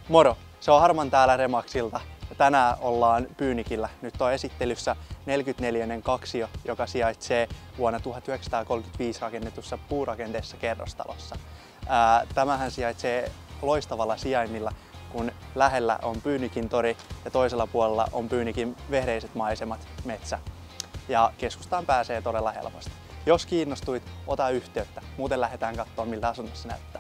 Moro! Se on Harman täällä Remaxilta ja tänään ollaan Pyynikillä. Nyt on esittelyssä 44 kaksio, joka sijaitsee vuonna 1935 rakennetussa puurakenteessa kerrostalossa. Tämähän sijaitsee loistavalla sijainnilla, kun lähellä on Pyynikin tori ja toisella puolella on Pyynikin vehreiset maisemat, metsä. Ja keskustaan pääsee todella helposti. Jos kiinnostuit, ota yhteyttä. Muuten lähdetään katsomaan, miltä asunnossa näyttää.